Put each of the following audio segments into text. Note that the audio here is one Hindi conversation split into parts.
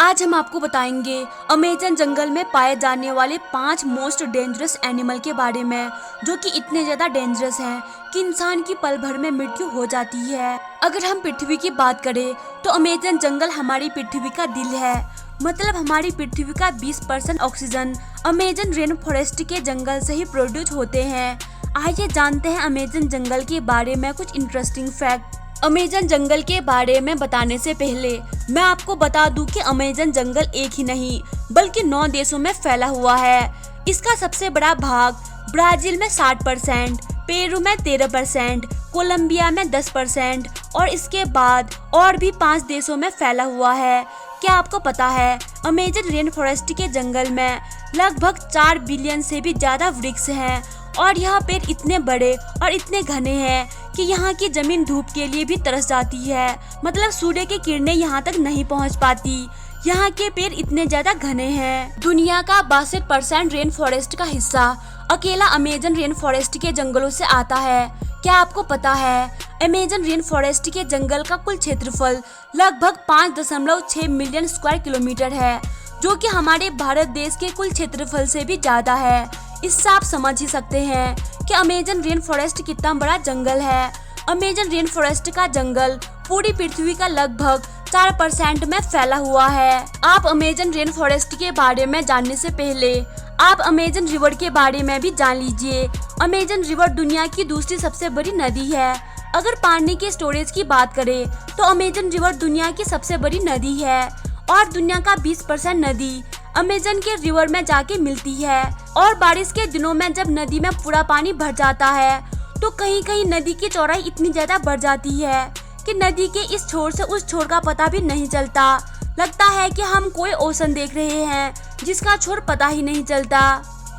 आज हम आपको बताएंगे अमेज़न जंगल में पाए जाने वाले 5 मोस्ट डेंजरस एनिमल के बारे में, जो कि इतने ज्यादा डेंजरस हैं कि इंसान की पल भर में मृत्यु हो जाती है। अगर हम पृथ्वी की बात करें तो अमेज़न जंगल हमारी पृथ्वी का दिल है। मतलब हमारी पृथ्वी का 20% ऑक्सीजन अमेज़न रेन फॉरेस्ट के जंगल से ही प्रोड्यूस होते हैं। आइए जानते हैं अमेज़न जंगल के बारे में कुछ इंटरेस्टिंग फैक्ट। अमेज़न जंगल के बारे में बताने से पहले मैं आपको बता दूं कि अमेज़न जंगल एक ही नहीं बल्कि 9 देशों में फैला हुआ है। इसका सबसे बड़ा भाग ब्राजील में 60%, पेरू में 13%, कोलंबिया में 10% और इसके बाद और भी 5 देशों में फैला हुआ है। क्या आपको पता है अमेज़न रेन फॉरेस्ट के जंगल में लगभग 4 बिलियन से भी ज्यादा वृक्ष हैं और यह पेड़ इतने बड़े और इतने घने हैं कि यहाँ की जमीन धूप के लिए भी तरस जाती है। मतलब सूर्य की किरणें यहाँ तक नहीं पहुँच पाती। यहाँ के पेड़ इतने ज्यादा घने हैं। दुनिया का 62% रेन फॉरेस्ट का हिस्सा अकेला अमेज़न रेन फॉरेस्ट के जंगलों से आता है। क्या आपको पता है अमेज़न रेन फॉरेस्ट के जंगल का कुल क्षेत्रफल लगभग 5.6 मिलियन स्क्वायर किलोमीटर है, जो कि हमारे भारत देश के कुल क्षेत्रफल से भी ज्यादा है। इससे आप समझ ही सकते हैं कि अमेज़न रेन फॉरेस्ट कितना बड़ा जंगल है। अमेज़न रेन फॉरेस्ट का जंगल पूरी पृथ्वी का लगभग 4% में फैला हुआ है। आप अमेज़न रेन फॉरेस्ट के बारे में जानने से पहले आप अमेज़न रिवर के बारे में भी जान लीजिए। अमेज़न रिवर दुनिया की दूसरी सबसे बड़ी नदी है। अगर पानी के स्टोरेज की बात करें तो अमेज़न रिवर दुनिया की सबसे बड़ी नदी है और दुनिया का 20% नदी अमेज़न के रिवर में जाके मिलती है। और बारिश के दिनों में जब नदी में पूरा पानी भर जाता है तो कहीं कहीं नदी की चौड़ाई इतनी ज्यादा बढ़ जाती है कि नदी के इस छोर से उस छोर का पता भी नहीं चलता। लगता है कि हम कोई ओशन देख रहे हैं जिसका छोर पता ही नहीं चलता।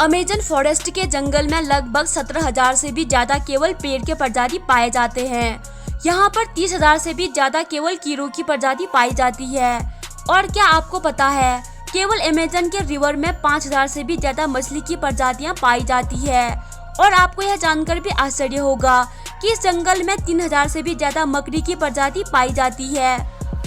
अमेज़न फॉरेस्ट के जंगल में लगभग 17,000 से भी ज्यादा केवल पेड़ के प्रजाति पाए जाते हैं। यहाँ पर 30,000 से भी ज्यादा केवल कीड़ों की प्रजाति पाई जाती है। और क्या आपको पता है केवल अमेज़न के रिवर में 5,000 से भी ज्यादा मछली की प्रजातियां पाई जाती है। और आपको यह जानकर भी आश्चर्य होगा कि इस जंगल में 3,000 से भी ज्यादा मकड़ी की प्रजाति पाई जाती है।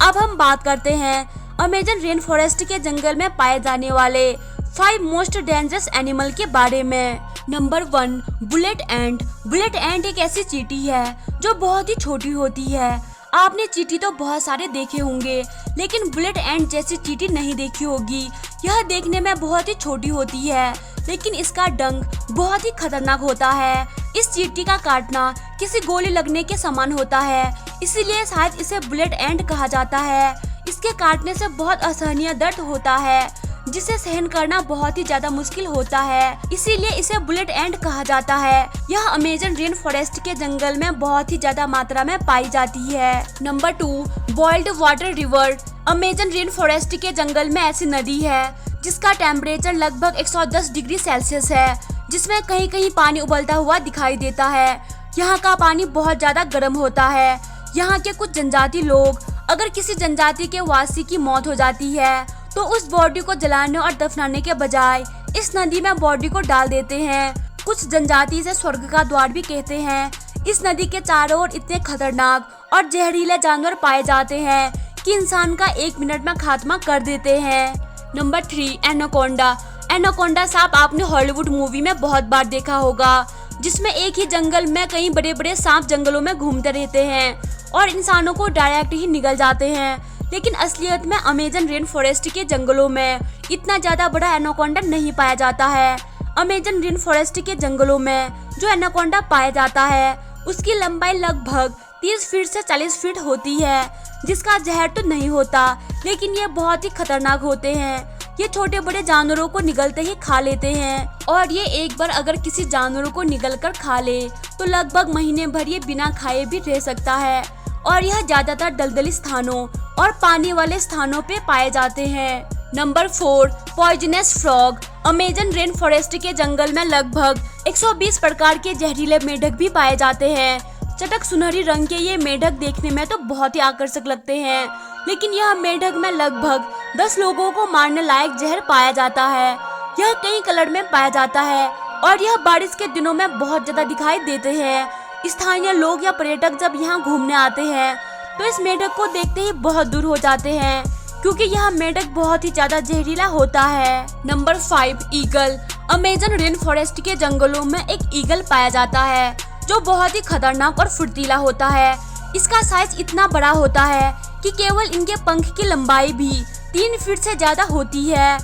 अब हम बात करते हैं अमेज़न रेन फॉरेस्ट के जंगल में पाए जाने वाले 5 मोस्ट डेंजरस एनिमल के बारे में। नंबर 1, बुलेट एंट। बुलेट एंट एक ऐसी चींटी है जो बहुत ही छोटी होती है। आपने चींटी तो बहुत सारे देखे होंगे लेकिन बुलेट एंट जैसी चींटी नहीं देखी होगी। यह देखने में बहुत ही छोटी होती है लेकिन इसका डंक बहुत ही खतरनाक होता है। इस चींटी का काटना किसी गोली लगने के समान होता है, इसीलिए शायद इसे बुलेट एंट कहा जाता है। इसके काटने से बहुत असहनीय दर्द होता है जिसे सहन करना बहुत ही ज्यादा मुश्किल होता है, इसीलिए इसे बुलेट एंट कहा जाता है। यह अमेज़न रेन फॉरेस्ट के जंगल में बहुत ही ज्यादा मात्रा में पाई जाती है। Number 2, boiled water river. Amazon rain forest के जंगल में ऐसी नदी है जिसका टेम्परेचर लगभग 110 डिग्री सेल्सियस है, जिसमें कहीं कहीं पानी उबलता हुआ दिखाई देता है। यहाँ का पानी बहुत ज्यादा गर्म होता है। यहाँ के कुछ जनजाति लोग अगर किसी जनजाति के वासी की मौत हो जाती है तो उस बॉडी को जलाने और दफनाने के बजाय इस नदी में बॉडी को डाल देते हैं। कुछ जनजाति इसे स्वर्ग का द्वार भी कहते हैं। इस नदी के चारों ओर इतने खतरनाक और जहरीले जानवर पाए जाते हैं कि इंसान का 1 मिनट में खात्मा कर देते हैं। Number 3, anaconda. एनाकोंडा सांप आपने हॉलीवुड मूवी में बहुत बार देखा होगा, जिसमें एक ही जंगल में कई बड़े बड़े सांप जंगलों में घूमते रहते हैं और इंसानों को डायरेक्ट ही निगल जाते हैं। लेकिन असलियत में अमेज़न रेन फॉरेस्ट के जंगलों में इतना ज्यादा बड़ा एनाकोंडा नहीं पाया जाता है। अमेज़न रेन फॉरेस्ट के जंगलों में जो एनाकोंडा पाया जाता है उसकी लंबाई लगभग 30 फीट से 40 फीट होती है, जिसका जहर तो नहीं होता लेकिन ये बहुत ही खतरनाक होते हैं। ये छोटे बड़े जानवरों को निगलते ही खा लेते हैं और ये एक बार अगर किसी जानवरों को निगल कर खा ले तो लगभग महीने भर ये बिना खाए भी रह सकता है। और यह ज्यादातर दलदली स्थानों और पानी वाले स्थानों पे पाए जाते हैं। Number 4, poisonous frog. Amazon rain forest के जंगल में लगभग 120 प्रकार के जहरीले मेढक भी पाए जाते हैं। चटक सुनहरी रंग के ये मेढक देखने में तो बहुत ही आकर्षक लगते हैं, लेकिन यह मेढक में लगभग 10 लोगों को मारने लायक जहर पाया जाता है। यह कई कलर में पाया जाता है और यह बारिश के दिनों में बहुत ज्यादा दिखाई देते हैं। स्थानीय लोग या पर्यटक जब यहाँ घूमने आते हैं तो इस मेढक को देखते ही बहुत दूर हो जाते हैं। क्योंकि यह मेंढक बहुत ही ज्यादा जहरीला होता है। Number 5, eagle. Amazon rain forest के जंगलों में एक ईगल पाया जाता है जो बहुत ही खतरनाक और फुर्तीला होता है। इसका साइज इतना बड़ा होता है कि केवल इनके पंख की लंबाई भी 3 फीट से ज्यादा होती है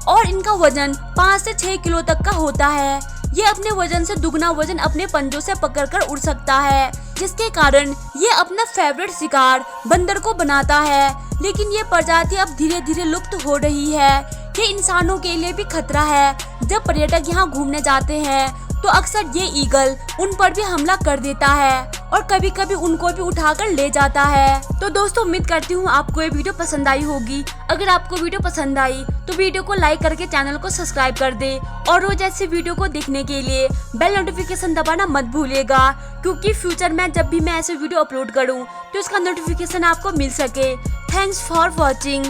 और इनका वजन 5 से 6 किलो तक का होता है। ये अपने वजन से दुगना वजन अपने पंजों से पकड़कर उड़ सकता है, जिसके कारण ये अपना फेवरेट शिकार बंदर को बनाता है। लेकिन ये प्रजाति अब धीरे धीरे लुप्त हो रही है। ये इंसानों के लिए भी खतरा है। जब पर्यटक यहाँ घूमने जाते हैं तो अक्सर ये ईगल उन पर भी हमला कर देता है और कभी कभी उनको भी उठाकर ले जाता है। तो दोस्तों, उम्मीद करती हूँ आपको ये वीडियो पसंद आई होगी। अगर आपको वीडियो पसंद आई तो वीडियो को लाइक करके चैनल को सब्सक्राइब कर दे और रोज ऐसी वीडियो को देखने के लिए बेल नोटिफिकेशन दबाना मत भूलिएगा, क्योंकि फ्यूचर में जब भी मैं ऐसे वीडियो अपलोड करूँ तो इसका नोटिफिकेशन आपको मिल सके। Thanks for watching.